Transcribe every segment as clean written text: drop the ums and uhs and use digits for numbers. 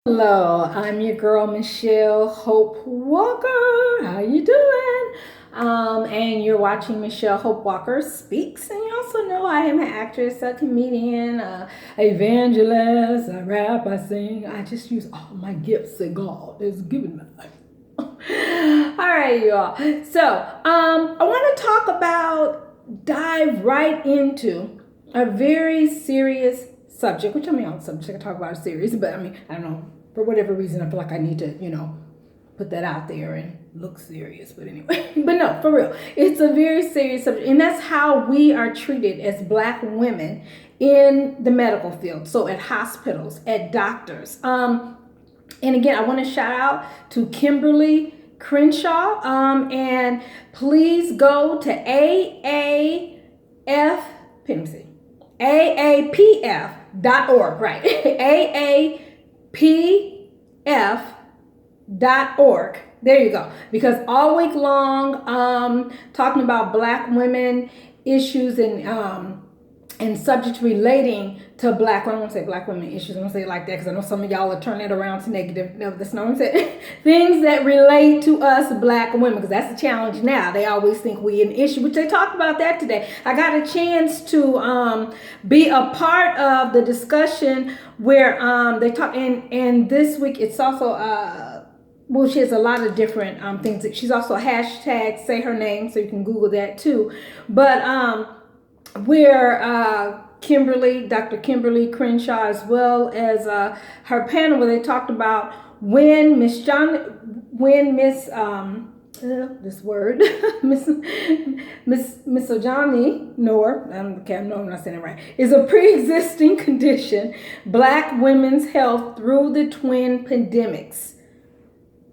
Hello, I'm your girl Michelle Hope Walker. How you doing? And you're watching Michelle Hope Walker Speaks, and you also know I am an actress, a comedian, a evangelist, I rap, I sing. I just use all my gifts that God has given me. All right, y'all. So, I want to talk about, dive right into a very serious subject, which I mean, on subject I can talk about a serious, but I mean, I don't know, for whatever reason, I feel like I need to, put that out there and look serious. But anyway, but no, for real, it's a very serious subject, and that's how we are treated as Black women in the medical field. So at hospitals, at doctors. And again, I want to shout out to Kimberly Crenshaw. And please go to AAPF.org, right? AAPF.org. There you go. Because all week long, talking about Black women issues and subjects relating to Black, I don't want to say Black women issues, I don't say it like that because I know some of y'all are turning it around to negative. No, that's not what I'm saying. Things that relate to us Black women, because that's the challenge now. They always think we an issue, which they talked about that today. I got a chance to be a part of the discussion where they talk, and this week it's also well, she has a lot of different things. She's also hashtag say her name, so you can Google that too. But where Dr. Kimberly Crenshaw, as well as her panel, where they talked about when Miss this word Miss Ojani Noor, okay, I know I'm not saying it right, is a pre-existing condition, Black women's health through the twin pandemics.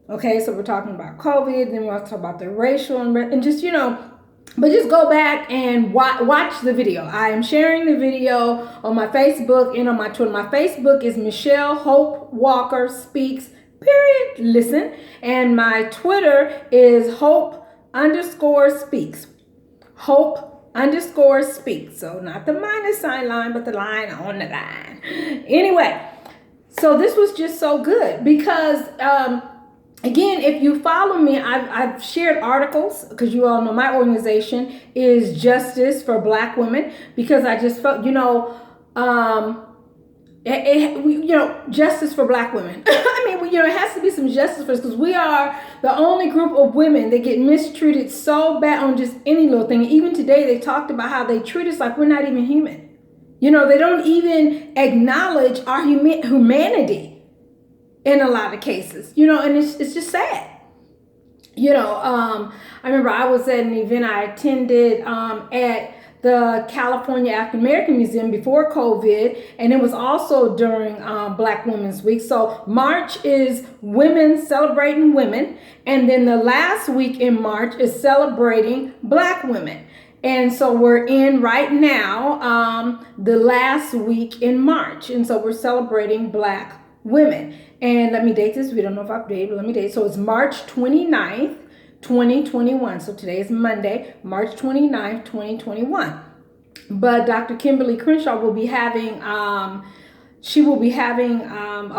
Okay, so we're talking about COVID, then we're also talking about the racial and just but just go back and watch the video. I am sharing the video on my Facebook and on my Twitter. My Facebook is Michelle Hope Walker Speaks, period, listen. And my Twitter is Hope_Speaks. Hope_Speaks. So not the minus sign line, but the line on the line. Anyway, so this was just so good because again, if you follow me, I've shared articles because you all know my organization is Justice for Black Women, because I just felt, justice for Black women. I mean, it has to be some justice for us because we are the only group of women that get mistreated so bad on just any little thing. Even today, they talked about how they treat us like we're not even human. They don't even acknowledge our humanity in a lot of cases, and it's just sad. I remember I was at an event I attended at the California African American Museum before COVID, and it was also during Black Women's Week. So March is women celebrating women, and then the last week in March is celebrating Black women. And so we're in right now the last week in March, and so we're celebrating Black women. And let me date this. We don't know if I've dated, but let me date. So it's March 29th, 2021. So today is Monday, March 29th, 2021. But Dr. Kimberly Crenshaw will be having, a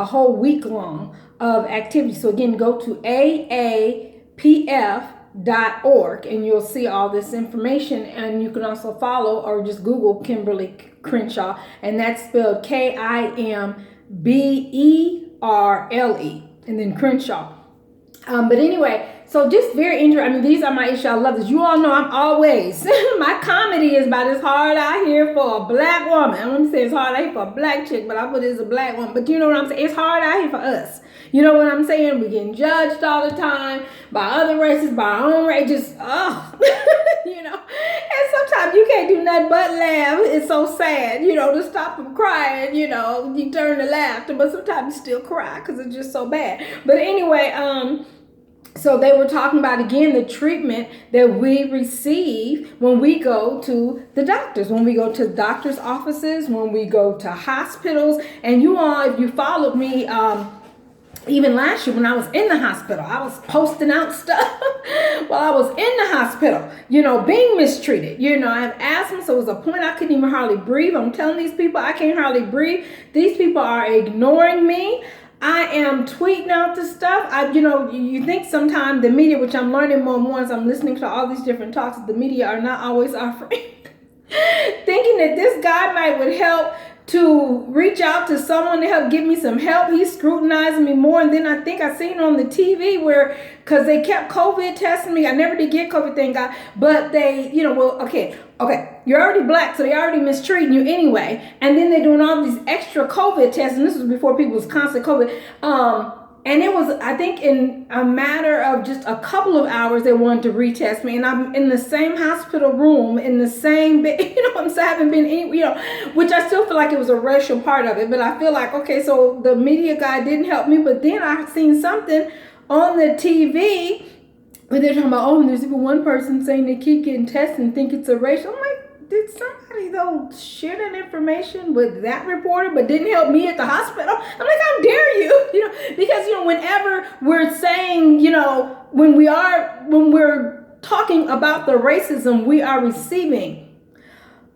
whole week long of activity. So again, go to AAPF.org and you'll see all this information. And you can also follow or just Google Kimberly Crenshaw, and that's spelled KIMBERLE, and then Crenshaw. But anyway, so just very interesting. I mean, these are my issues. I love this. You all know I'm always, my comedy is about as hard out here for a Black woman. I'm going to say it's hard out here for a Black chick, but I put it as a Black woman. But you know what I'm saying? It's hard out here for us. You know what I'm saying? We're getting judged all the time by other races, by our own race. Just, And sometimes you can't do nothing but laugh. It's so sad, to stop from crying, you turn to laughter. But sometimes you still cry because it's just so bad. But anyway, so they were talking about, again, the treatment that we receive when we go to the doctors, when we go to doctors' offices, when we go to hospitals. And you all, if you followed me, even last year when I was in the hospital, I was posting out stuff while I was in the hospital, being mistreated. I have asthma, so it was a point I couldn't even hardly breathe. I'm telling these people I can't hardly breathe. These people are ignoring me. I am tweeting out this stuff. You think sometimes the media, which I'm learning more and more as I'm listening to all these different talks, the media are not always offering, thinking that this guy might would help to reach out to someone to help give me some help. He's scrutinizing me more. And then I think I seen on the TV where, because they kept COVID testing me. I never did get COVID, thank God. But they, okay, you're already black, so they already mistreating you anyway. And then they're doing all these extra COVID tests. And this was before people was constant COVID. And it was, I think, in a matter of just a couple of hours, they wanted to retest me. And I'm in the same hospital room, in the same bed, I'm saying, I haven't been which I still feel like it was a racial part of it. But I feel like, okay, so the media guy didn't help me. But then I seen something on the TV where they're talking about, and there's even one person saying they keep getting tested and think it's a racial. I'm like, did somebody though share that information with that reporter but didn't help me at the hospital? I'm like, how dare you? Because whenever we're saying, when we're talking about the racism we are receiving,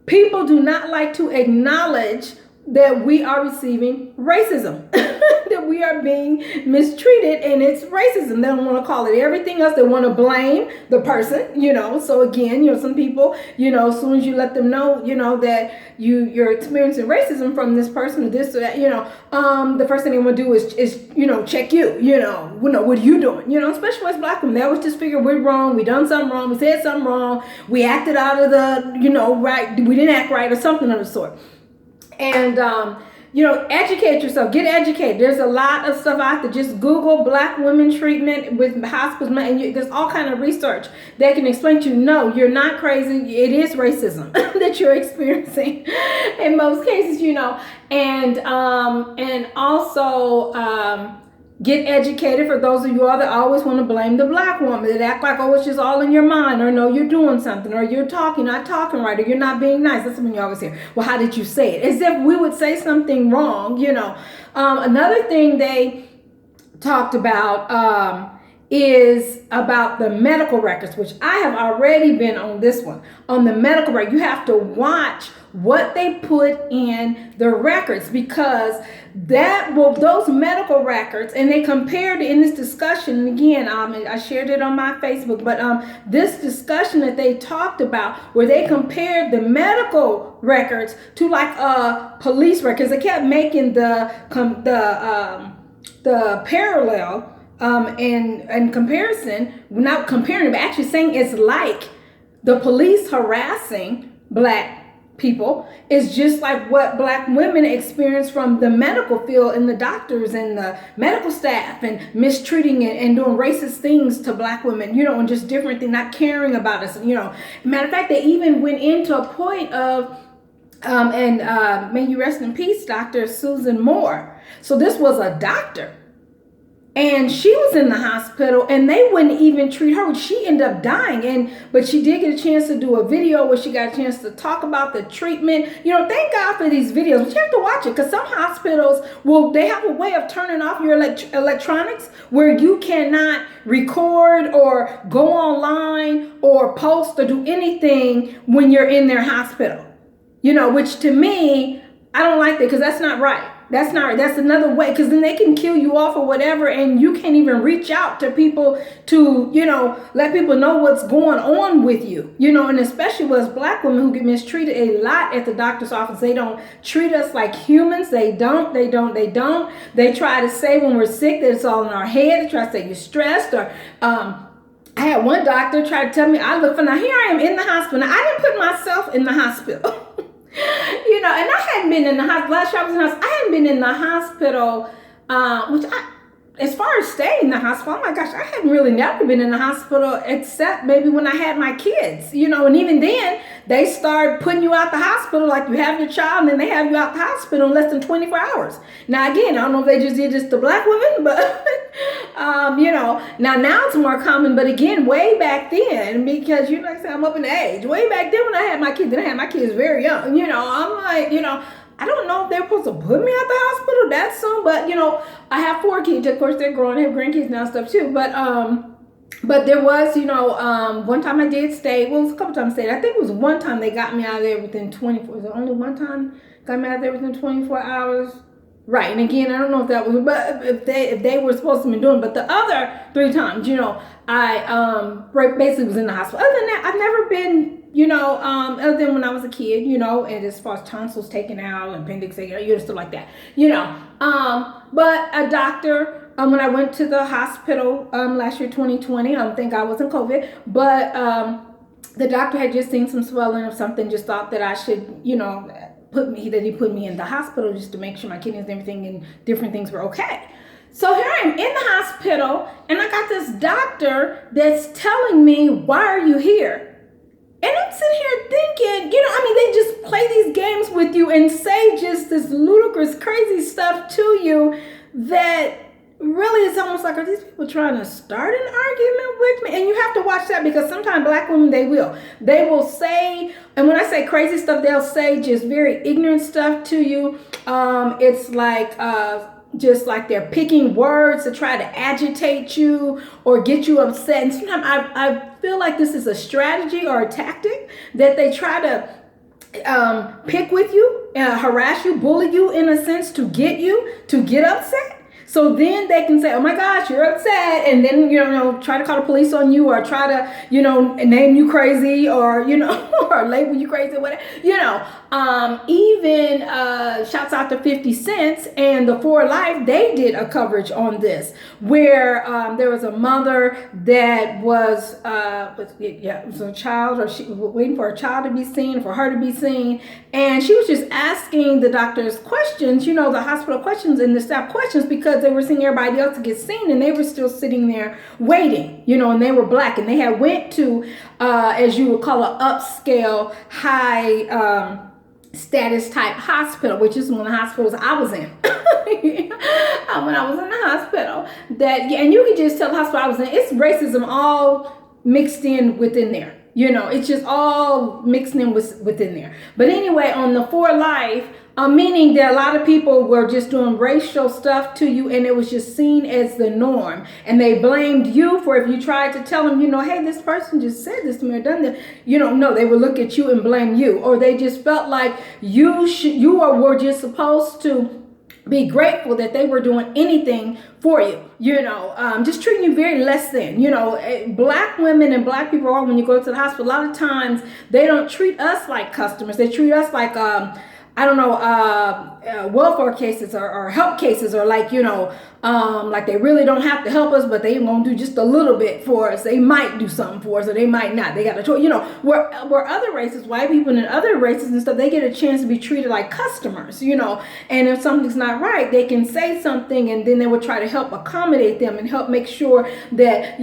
people do not like to acknowledge that we are receiving racism, that we are being mistreated, and it's racism. They don't want to call it everything else. They want to blame the person, So again, some people, as soon as you let them know, that you're experiencing racism from this person or this or that, the first thing they want to do is check you, what are you doing? Especially as black women, they always just figure we're wrong, we done something wrong, we said something wrong, we acted out of the, right, we didn't act right or something of the sort. And, educate yourself, get educated. There's a lot of stuff out there. Just Google black women treatment with hospitals, and there's all kind of research that can explain to you, no, you're not crazy. It is racism that you're experiencing in most cases, and also, get educated. For those of you all that always want to blame the black woman, that act like, it's just all in your mind, or no, you're doing something, or you're not talking right, or you're not being nice. That's when you always hear, well, how did you say it? As if we would say something wrong, Another thing they talked about is about the medical records, which I have already been on this one. On the medical record, you have to watch what they put in the records, because those medical records, and they compared in this discussion, and again, I shared it on my Facebook, but this discussion that they talked about, where they compared the medical records to like police records, they kept making the parallel and comparison, not comparing it, but actually saying it's like the police harassing black people is just like what black women experience from the medical field, and the doctors and the medical staff, and mistreating and doing racist things to black women, and just different things, not caring about us, Matter of fact, they even went into a point of may you rest in peace, Dr. Susan Moore. So this was a doctor, and she was in the hospital, and they wouldn't even treat her. She ended up dying, but she did get a chance to do a video where she got a chance to talk about the treatment. Thank God for these videos, but you have to watch it, because some hospitals they have a way of turning off your electronics where you cannot record or go online or post or do anything when you're in their hospital. Which to me, I don't like that, because that's not right. That's not right. That's another way, because then they can kill you off or whatever, and you can't even reach out to people to, let people know what's going on with you, and especially with us black women who get mistreated a lot at the doctor's office. They don't treat us like humans. They don't. They try to say when we're sick that it's all in our head. They try to say you're stressed, or, I had one doctor try to tell me I look for, now here I am in the hospital. Now, I didn't put myself in the hospital. And I hadn't been in the hospital. Last year I was in the hospital. I hadn't been in the hospital, as far as staying in the hospital, oh my gosh, I hadn't really never been in the hospital except maybe when I had my kids, and even then they start putting you out the hospital, like you have your child, and then they have you out the hospital in less than 24 hours. Now, again, I don't know if they just did this to black women, but, now it's more common, but again, way back then, because, like I said, I'm up in age, way back then when I had my kids, and I had my kids very young, I'm like, I don't know if they're supposed to put me at the hospital that soon, but, I have 4 kids. Of course, they're grown. I have grandkids now and stuff too. But there was, one time I did stay. Well, it was a couple times I stayed. I think it was one time they got me out of there within 24. Was it only one time got me out of there within 24 hours? Right, and again, I don't know if that was, but if they were supposed to be doing, but the other 3 times, I basically was in the hospital. Other than that, I've never been, other than when I was a kid, and as far as tonsils taken out, appendix taken out, stuff like that, But a doctor, when I went to the hospital last year, 2020, I think I wasn't COVID, but the doctor had just seen some swelling or something, just thought that I should, he put me in the hospital just to make sure my kidneys and everything and different things were okay. So here I am in the hospital, and I got this doctor that's telling me, why are you here? And I'm sitting here thinking, they just play these games with you and say just this ludicrous, crazy stuff to you that really it's almost like, are these people trying to start an argument with me? And you have to watch that, because sometimes black women, they will say, and when I say crazy stuff, they'll say just very ignorant stuff to you. It's like just like they're picking words to try to agitate you or get you upset. And sometimes I feel like this is a strategy or a tactic that they try to pick with you, harass you, bully you in a sense, to get upset. So then they can say, oh my gosh, you're upset. And then, try to call the police on you, or try to, name you crazy, or, or label you crazy, whatever, even shouts out to 50 Cent and the For Life. They did a coverage on this where there was a mother that was it was a child, or she was waiting for a child to be seen, for her to be seen. And she was just asking the doctors questions, the hospital questions and the staff questions, because they were seeing everybody else to get seen, and they were still sitting there waiting, and they were black, and they had went to, as you would call, an upscale, high status type hospital, which is one of the hospitals I was in. When I was in the hospital, and you can just tell the hospital I was in, it's racism all mixed in within there. It's just all mixed in within there. But anyway, on the For Life, meaning that a lot of people were just doing racial stuff to you, and it was just seen as the norm. And they blamed you for, if you tried to tell them, hey, this person just said this to me or done this, no, they would look at you and blame you. Or they just felt like you were just supposed to be grateful that they were doing anything for you, just treating you very less than, black women and black people are, when you go to the hospital, a lot of times they don't treat us like customers. They treat us like, welfare cases or help cases, or like, like they really don't have to help us, but they won't do just a little bit for us. They might do something for us, or they might not. They got a choice, where other races, white people and other races and stuff, they get a chance to be treated like customers, and if something's not right, they can say something, and then they will try to help accommodate them and help make sure that,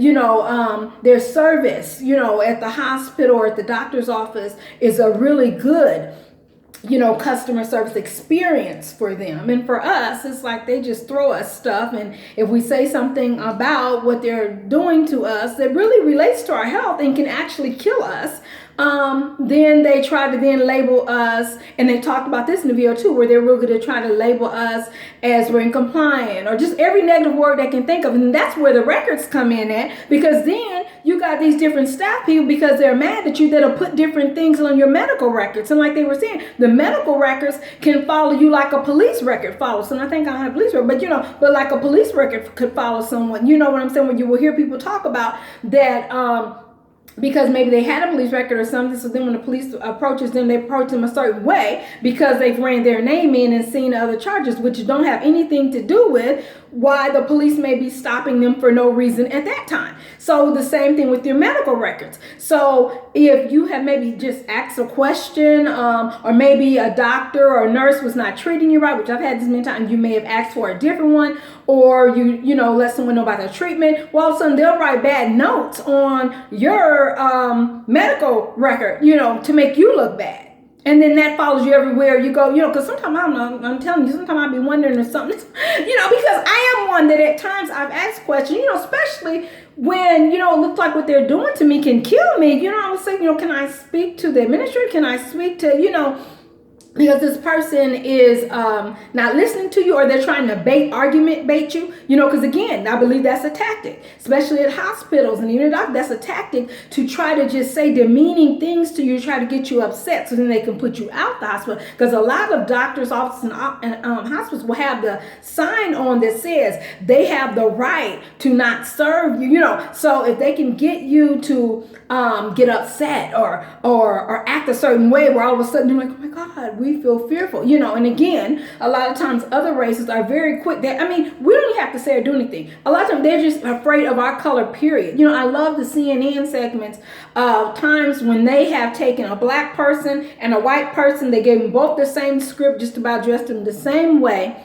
their service, at the hospital or at the doctor's office is a really good, customer service experience for them. And for us, it's like they just throw us stuff. And if we say something about what they're doing to us that really relates to our health and can actually kill us, then they try to then label us, and they talked about this in the video too, where they're really going to try to label us as we're incompliant, or just every negative word they can think of. And that's where the records come in at, because then you got these different staff people, because they're mad at you, that'll put different things on your medical records. And like they were saying, the medical records can follow you like a police record follows. And I think I have a police record, but like a police record could follow someone. You know what I'm saying? When you will hear people talk about that, because maybe they had a police record or something, so then when the police approaches them, they approach them a certain way because they've ran their name in and seen other charges, which don't have anything to do with why the police may be stopping them for no reason at that time. So the same thing with your medical records. So if you have maybe just asked a question, or maybe a doctor or a nurse was not treating you right, which I've had this many times, you may have asked for a different one, or you let someone know about their treatment. Well, all of a sudden they'll write bad notes on your medical record, to make you look bad. And then that follows you everywhere you go, because sometimes I'm telling you, sometimes I'll be wondering if something, because I am one that at times I've asked questions, especially when, it looks like what they're doing to me can kill me. I would say, can I speak to the administrator? Can I speak to, because this person is not listening to you, or they're trying to argument bait you, because again, I believe that's a tactic, especially at hospitals and even that's a tactic to try to just say demeaning things to you, try to get you upset so then they can put you out the hospital, because a lot of doctors' offices and hospitals will have the sign on that says they have the right to not serve you, so if they can get you to get upset or act a certain way where all of a sudden you're like, oh my God, we feel fearful, and again, a lot of times other races are very quick. We don't even have to say or do anything. A lot of times they're just afraid of our color, period. I love the CNN segments of times when they have taken a black person and a white person, they gave them both the same script, just about dressed them the same way.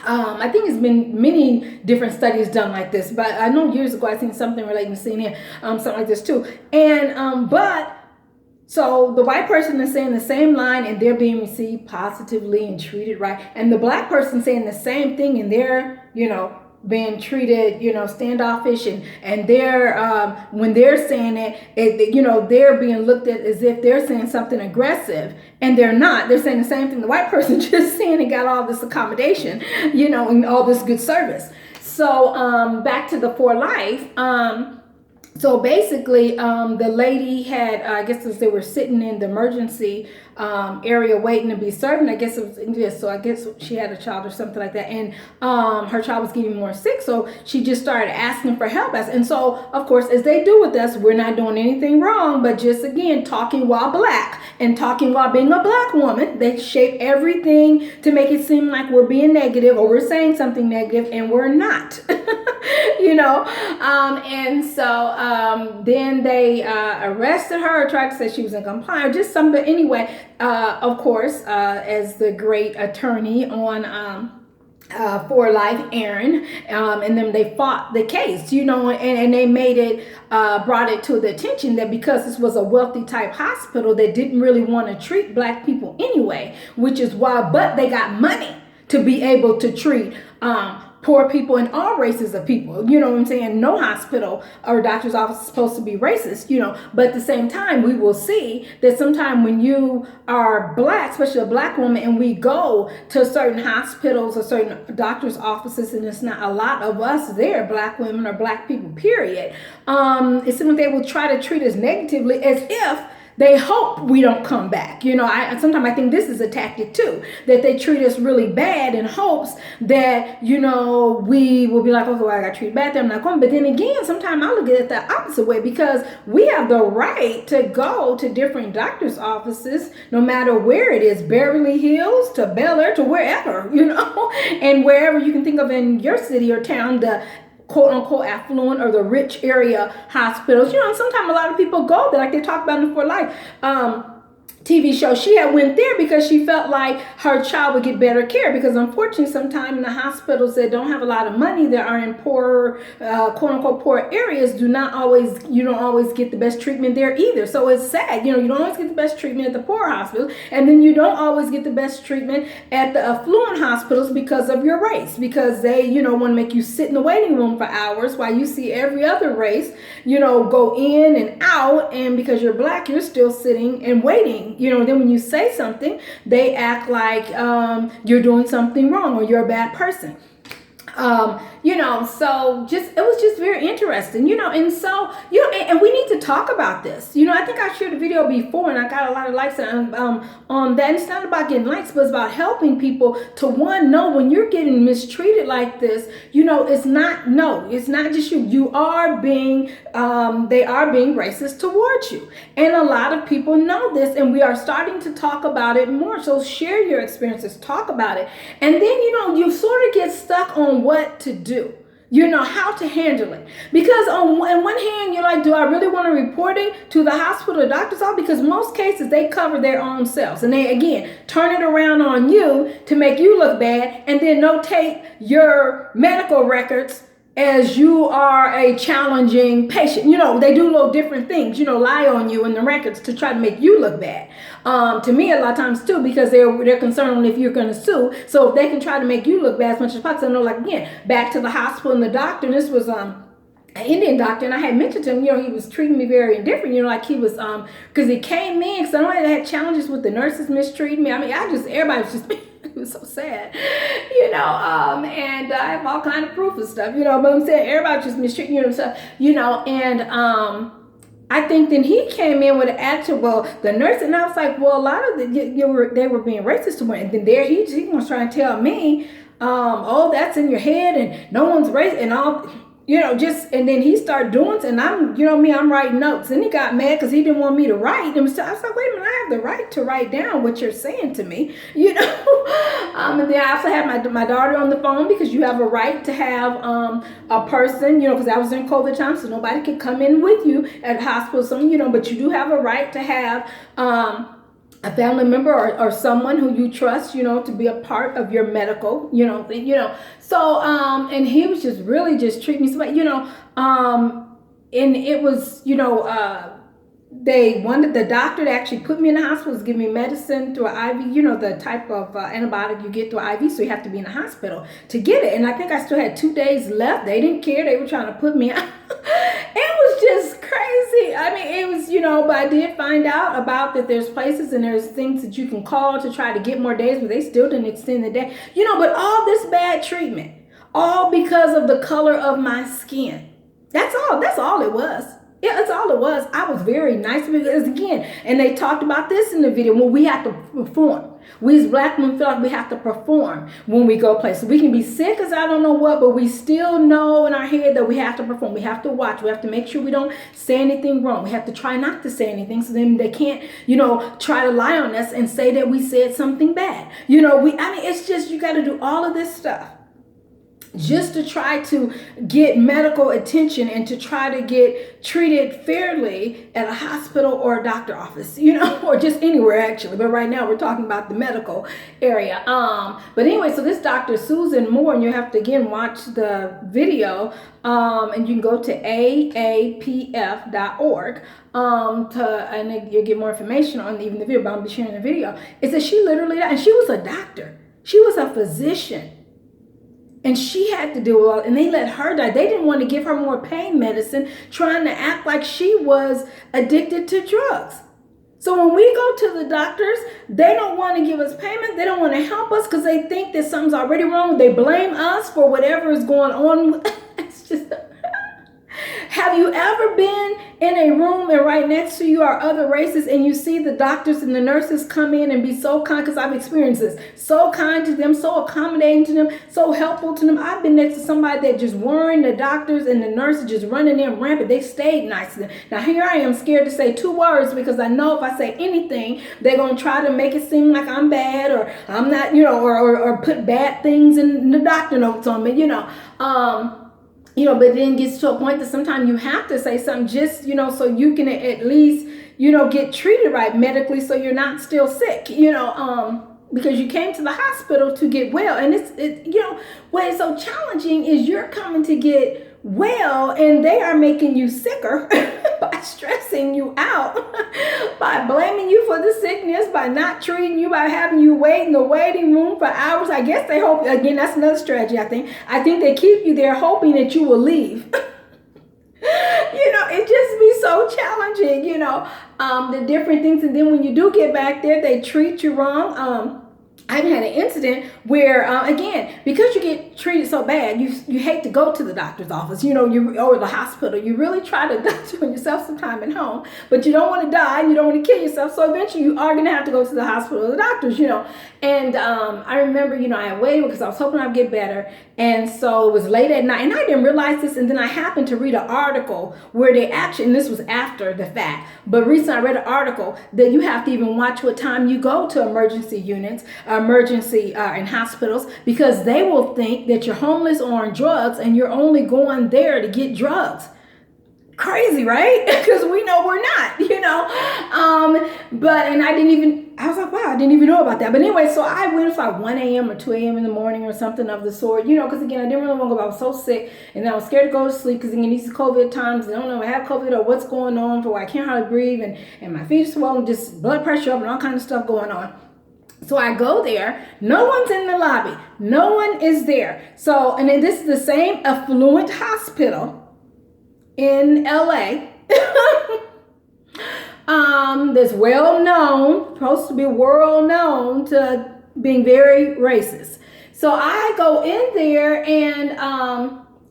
I think it's been many different studies done like this, but I know years ago I seen something relating to CNN, something like this too. And so the white person is saying the same line and they're being received positively and treated right, and the black person saying the same thing and they're being treated standoffish, and they're when they're saying it, they're being looked at as if they're saying something aggressive, and they're not. They're saying the same thing the white person just saying and got all this accommodation, and all this good service. So back to the For Life. So basically, the lady had, I guess as they were sitting in the emergency area waiting to be served, and I guess it was English, so I guess she had a child or something like that, and her child was getting more sick, so she just started asking for help. And so, of course, as they do with us, we're not doing anything wrong, but just, again, talking while black and talking while being a black woman, they shape everything to make it seem like we're being negative or we're saying something negative, and we're not. And so then they arrested her, or tried to say she was in compliance, just something. But anyway, of course, as the great attorney on For Life, Aaron, and then they fought the case, and they made it, brought it to the attention that because this was a wealthy type hospital that didn't really want to treat black people anyway, which is why, but they got money to be able to treat poor people and all races of people. You know what I'm saying? No hospital or doctor's office is supposed to be racist, but at the same time, we will see that sometime when you are black, especially a black woman, and we go to certain hospitals or certain doctor's offices, and it's not a lot of us there, black women or black people, period, it's something they will try to treat us negatively as if they hope we don't come back. Sometimes I think this is a tactic too, that they treat us really bad in hopes that, we will be like, okay, well, I got treated bad, I'm not going. But then again, sometimes I look at it the opposite way, because we have the right to go to different doctor's offices, no matter where it is, Beverly Hills to Bel Air to wherever, and wherever you can think of in your city or town, the quote unquote affluent or the rich area hospitals, and sometimes a lot of people go there, like they talk about in For Life TV show. She had went there because she felt like her child would get better care, because unfortunately sometimes in the hospitals that don't have a lot of money, that are in poor quote unquote poor areas, you don't always get the best treatment there either. So it's sad, you don't always get the best treatment at the poor hospitals, and then you don't always get the best treatment at the affluent hospitals because of your race, because they want to make you sit in the waiting room for hours while you see every other race go in and out, and because you're black, you're still sitting and waiting. Then when you say something, they act like you're doing something wrong or you're a bad person. So it was just very interesting, and so, and we need to talk about this. I think I shared a video before and I got a lot of likes on that. And it's not about getting likes, but it's about helping people to know when you're getting mistreated like this, it's not just you. You are being, they are being racist towards you. And a lot of people know this, and we are starting to talk about it more. So share your experiences, talk about it. And then, you sort of get stuck on what to do. How to handle it. Because on one hand, you're like, do I really want to report it to the hospital or doctor's office? Because most cases, they cover their own selves. And they, again, turn it around on you to make you look bad, and then notate your medical records as you are a challenging patient. They do little different things, lie on you in the records to try to make you look bad. To me, a lot of times too, because they're concerned on if you're going to sue. So if they can try to make you look bad as much as possible, like, again, back to the hospital and the doctor, and this was an Indian doctor, and I had mentioned to him, he was treating me very indifferent, like he was, because he came in, because I know I had challenges with the nurses mistreating me. I mean, everybody was just, it was so sad, and I have all kind of proof of stuff, but I'm saying everybody was just mistreating, stuff, and, I think then he came in with an attitude, well, the nurse, and I was like, well, a lot of they were being racist to me, and then there he was trying to tell me, oh, that's in your head, and no one's racist, and all, and then he started doing it, and I'm writing notes, and he got mad because he didn't want me to write. And so I was like, wait a minute, I have the right to write down what you're saying to me, and then I also had my daughter on the phone, because you have a right to have a person, because I was in COVID time, so nobody could come in with you at the hospital, but you do have a right to have a family member or someone who you trust, to be a part of your medical, So, and he was just really just treating me so bad, and it was, they wanted the doctor to actually put me in the hospital, was give me medicine through an IV, the type of antibiotic you get through an IV, so you have to be in the hospital to get it. And I think I still had 2 days left. They didn't care. They were trying to put me out. It was just crazy. I mean, it was, but I did find out about that there's places and there's things that you can call to try to get more days, but they still didn't extend the day. But all this bad treatment, all because of the color of my skin. That's all it was. Yeah, that's all it was. I was very nice because, again, and they talked about this in the video, when we have to perform. We as black women feel like we have to perform when we go places. We can be sick as I don't know what, but we still know in our head that we have to perform. We have to watch. We have to make sure we don't say anything wrong. We have to try not to say anything, so then they can't, try to lie on us and say that we said something bad. It's just, you got to do all of this stuff just to try to get medical attention and to try to get treated fairly at a hospital or a doctor office, or just anywhere actually. But right now we're talking about the medical area. But anyway, so this Dr. Susan Moore, and you have to again watch the video, and you can go to aapf.org and you'll get more information on even the video, but I'll be sharing the video. It says she literally, and she was a doctor. She was a physician. And she had to deal with all, and they let her die. They didn't want to give her more pain medicine, trying to act like she was addicted to drugs. So when we go to the doctors, they don't want to give us payment. They don't want to help us because they think that something's already wrong. They blame us for whatever is going on. It's just... Have you ever been in a room and right next to you are other races and you see the doctors and the nurses come in and be so kind, because I've experienced this, so kind to them, so accommodating to them, so helpful to them. I've been next to somebody that just worrying the doctors and the nurses just running in rampant. They stayed nice to them. Now here I am scared to say 2 words because I know if I say anything, they're going to try to make it seem like I'm bad or I'm not, or put bad things in the doctor notes on me, but then it gets to a point that sometimes you have to say something just, so you can at least, get treated right medically so you're not still sick, because you came to the hospital to get well. And what's so challenging is you're coming to get well and they are making you sicker by stressing you out, by blaming you for the sickness, by not treating you, by having you wait in the waiting room for hours. I guess they hope, again, that's another strategy, I think they keep you there hoping that you will leave. It just be so challenging, the different things. And then when you do get back there, they treat you wrong. I've had an incident where, again, because you get treated so bad, you hate to go to the doctor's office, or the hospital. You really try to doctor yourself sometime at home, but you don't want to die and you don't want to kill yourself. So eventually you are going to have to go to the hospital or the doctors, And I remember, I had waited because I was hoping I'd get better. And so it was late at night and I didn't realize this. And then I happened to read an article where they actually, and this was after the fact, but recently I read an article that you have to even watch what time you go to emergency units, in hospitals, because they will think that you're homeless or on drugs and you're only going there to get drugs. Crazy, right? Because we know we're not, and I was like, wow, I didn't even know about that. But anyway, so I went for like 1 a.m. or 2 a.m. in the morning or something of the sort, because again, I didn't really want to go. I was so sick and I was scared to go to sleep because again, these COVID times, I don't know if I have COVID or what's going on, for I can't hardly breathe and my feet are swollen, just blood pressure up and all kinds of stuff going on. So I go there, no one's in the lobby, no one is there. So, and then this is the same affluent hospital in LA. That's well known, supposed to be world known to being very racist. So I go in there and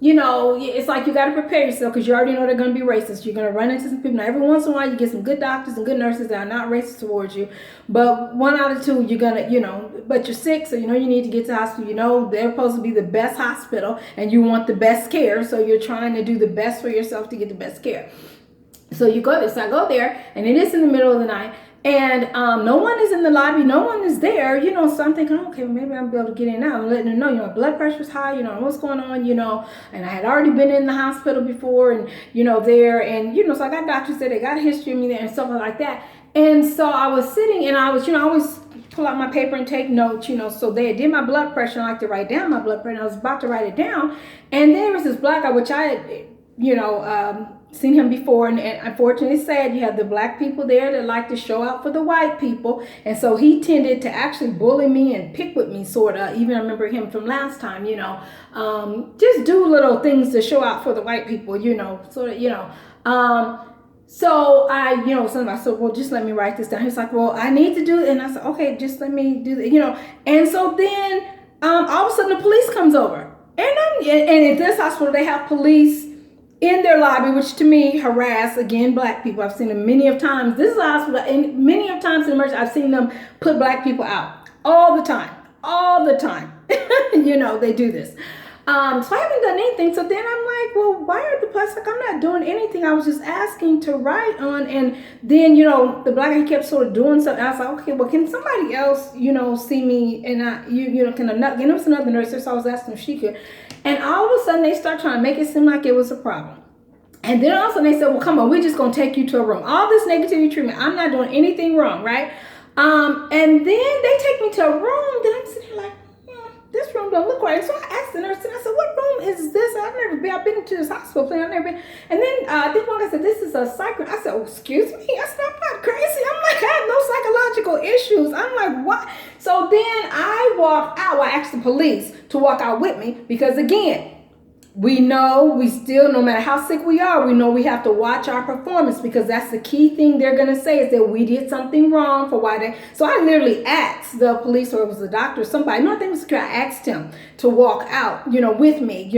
it's like you got to prepare yourself because you already know they're going to be racist. You're going to run into some people. Now, every once in a while, you get some good doctors and good nurses that are not racist towards you. But one out of two, you're going to, but you're sick, so you need to get to the hospital. They're supposed to be the best hospital and you want the best care. So you're trying to do the best for yourself to get the best care. So you go there. So I go there, and it is in the middle of the night, and no one is in the lobby. No one is there. So I'm thinking, okay, maybe I'll be able to get in now. I'm letting them know, my blood pressure's high. What's going on. And I had already been in the hospital before, and there, and so I got doctors there. They got a history of me there and stuff like that. And so I was sitting, and I was, I always pull out my paper and take notes. So they did my blood pressure. And I like to write down my blood pressure. I was about to write it down, and there was this black guy, which I had, seen him before, and unfortunately said you have the black people there that like to show out for the white people, and so he tended to actually bully me and pick with me, sort of. Even I remember him from last time, just do little things to show out for the white people, sort of, so I said, well, just let me write this down. He's like, well, I need to do it, and I said, okay, just let me do it, and so then all of a sudden the police comes over, and at this hospital they have police in their lobby, which to me harass, again, black people. I've seen them many of times. This is a hospital, and many of times in emergency, I've seen them put black people out all the time. They do this. So I haven't done anything. So then I'm like, well, why are the police like, I'm not doing anything. I was just asking to write on. And then, the black guy kept sort of doing something. I was like, okay, well, can somebody else, see me? And it was another nurse, so I was asking if she could. And all of a sudden, they start trying to make it seem like it was a problem. And then all of a sudden, they said, well, come on, we're just going to take you to a room. All this negativity treatment, I'm not doing anything wrong, right? And then they take me to a room. Then I'm sitting here like, this room don't look right. So I asked the nurse, and I said, what room is this? I've been to this hospital place. I've never been. And then this one guy said, this is a psych room. I said, oh, excuse me? I said, I'm not crazy. I'm like, I have no psychological issues. I'm like, what? So then I walked out. I asked the police to walk out with me because, again, we know no matter how sick we are, we know we have to watch our performance because that's the key thing they're going to say is that we did something wrong for why they. So I literally asked the police, or it was the doctor or somebody, no, I think it was security, I asked him to walk out, with me,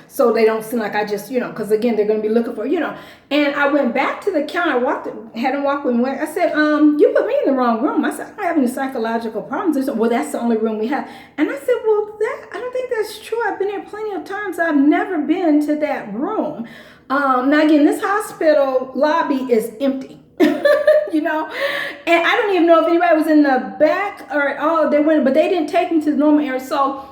so they don't seem like I just, because again, they're going to be looking for, And I went back to the counter, had him walk with me. I said, you put me in the wrong room. I said, I don't have any psychological problems. They said, well, that's the only room we have. And I said, well, I don't think that's true. I've been here plenty of times. I've never been to that room. Now, again, this hospital lobby is empty. And I don't even know if anybody was in the back or they went, but they didn't take me to the normal area. So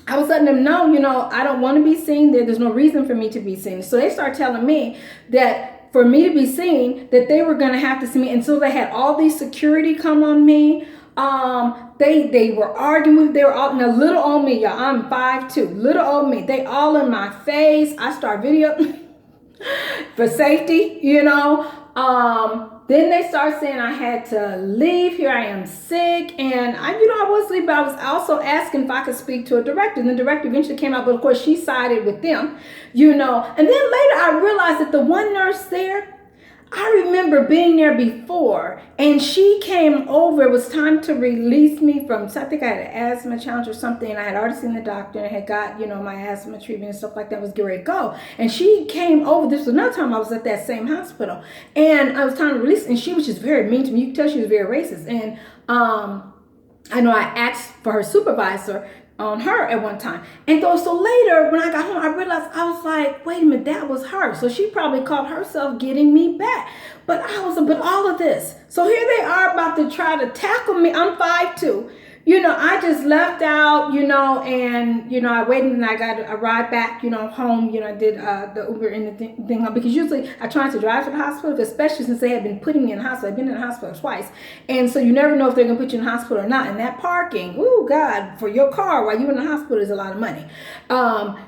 I was letting them know, I don't want to be seen there. There's no reason for me to be seen. So they started telling me that for me to be seen, that they were going to have to see me. And so they had all these security come on me. They were arguing with, they were all, now little old me, y'all, I'm 5'2", little old me. They all in my face. I start video for safety, Then they start saying I had to leave. Here I am sick. And I was leaving, but I was also asking if I could speak to a director. And the director eventually came out, but of course she sided with them, And then later I realized that the one nurse there, I remember being there before, and she came over. It was time to release me from, I think I had an asthma challenge or something, and I had already seen the doctor and had got, my asthma treatment and stuff like that, was getting ready to go. And she came over. This was another time I was at that same hospital, and I was trying to release, and she was just very mean to me. You could tell she was very racist. And I know I asked for her supervisor on her at one time. And so later, when I got home, I realized, I was like, wait a minute, that was her. So she probably caught herself getting me back. But but all of this. So here they are about to try to tackle me. I'm 5'2". I just left out, and, I waited and I got a ride back, home. I did the Uber and the thing, because usually I try to drive to the hospital, especially since they had been putting me in the hospital. I've been in the hospital twice. And so you never know if they're going to put you in the hospital or not. And that parking, oh God, for your car while you're in the hospital is a lot of money.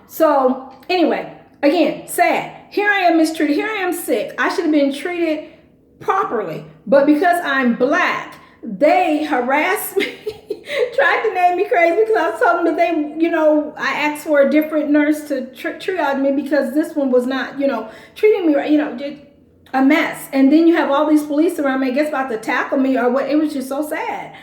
So anyway, again, sad. Here I am mistreated. Here I am sick. I should have been treated properly. But because I'm black, they harass me. tried to name me crazy because I told them that they, I asked for a different nurse to triage me because this one was not, treating me right, just a mess. And then you have all these police around me, I guess about to tackle me or what. It was just so sad.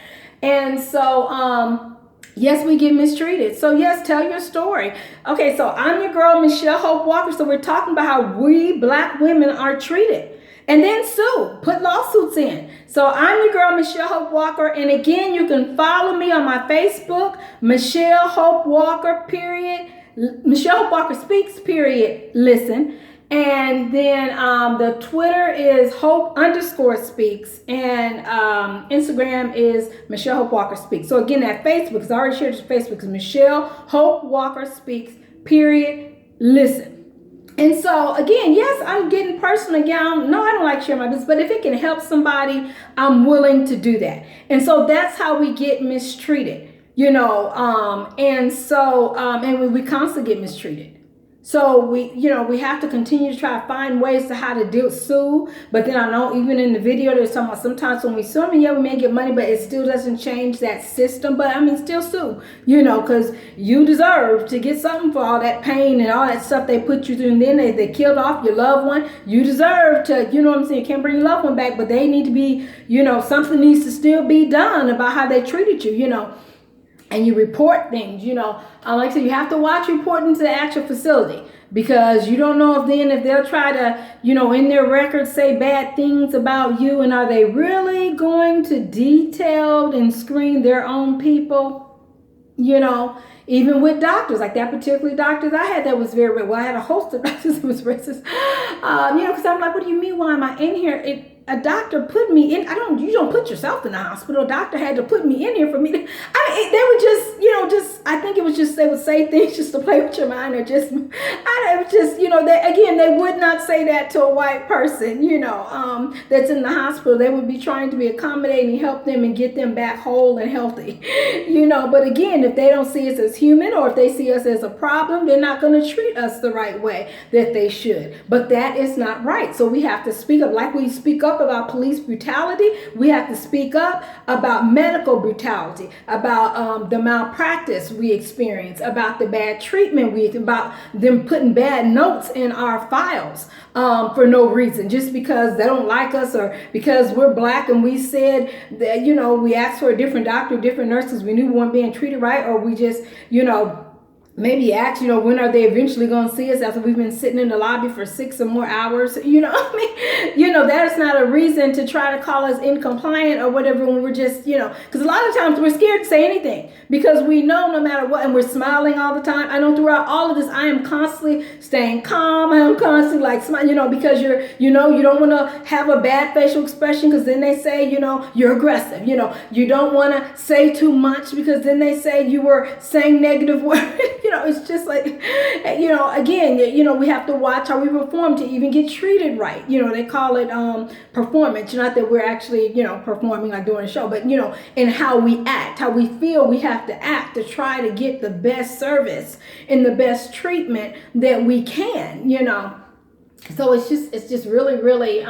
And so, yes, we get mistreated. So yes, tell your story. Okay, so I'm your girl, Michelle Hope Walker. So we're talking about how we Black women are treated. And then sue, put lawsuits in. So I'm your girl, Michelle Hope Walker. And again, you can follow me on my Facebook, Michelle Hope Walker, period. Michelle Hope Walker Speaks, period. Listen. And then the Twitter is Hope_Speaks. And Instagram is Michelle Hope Walker Speaks. So again, that Facebook, because I already shared this Facebook, is Michelle Hope Walker Speaks, period. Listen. And so again, yes, I'm getting personal. Again, no, I don't like sharing my business, but if it can help somebody, I'm willing to do that. And so that's how we get mistreated, and we constantly get mistreated. So we have to continue to try to find ways to how to sue. But then I know even in the video, there's talking about sometimes when we sue, we may get money, but it still doesn't change that system. But still sue, because you deserve to get something for all that pain and all that stuff they put you through. And then they killed off your loved one. You deserve to, You can't bring your loved one back, but they need to be, something needs to still be done about how they treated you, And you report things, like I said, you have to watch reporting to the actual facility because you don't know if they'll try to, in their records say bad things about you, and are they really going to detail and screen their own people, even with doctors, like that particular doctor I had that was very, well, I had a host of doctors that was racist, because I'm like, what do you mean, why am I in here? A doctor put me in. You don't put yourself in the hospital. A doctor had to put me in here for me to, they would just, I think it was just, they would say things just to play with your mind or just, they would not say that to a white person, that's in the hospital. They would be trying to be accommodating, help them and get them back whole and healthy, but again, if they don't see us as human or if they see us as a problem, they're not going to treat us the right way that they should. But that is not right. So we have to speak up like we speak up about police brutality. We have to speak up about medical brutality, about the malpractice we experience, about the bad treatment about them putting bad notes in our files for no reason, just because they don't like us or because we're Black and we said that, we asked for a different doctor, different nurses, we knew we weren't being treated right, or we just, maybe ask, when are they eventually going to see us after we've been sitting in the lobby for 6 or more hours? That is not a reason to try to call us incompliant or whatever when we're just, because a lot of times we're scared to say anything because we know no matter what, and we're smiling all the time. I know throughout all of this, I am constantly staying calm. I am constantly like smiling, because you don't want to have a bad facial expression because then they say, you're aggressive. You don't want to say too much because then they say you were saying negative words. It's just like, again, we have to watch how we perform to even get treated right. They call it performance. Not that we're actually, performing like doing a show, but, and how we act, how we feel we have to act to try to get the best service and the best treatment that we can, So it's just really, really,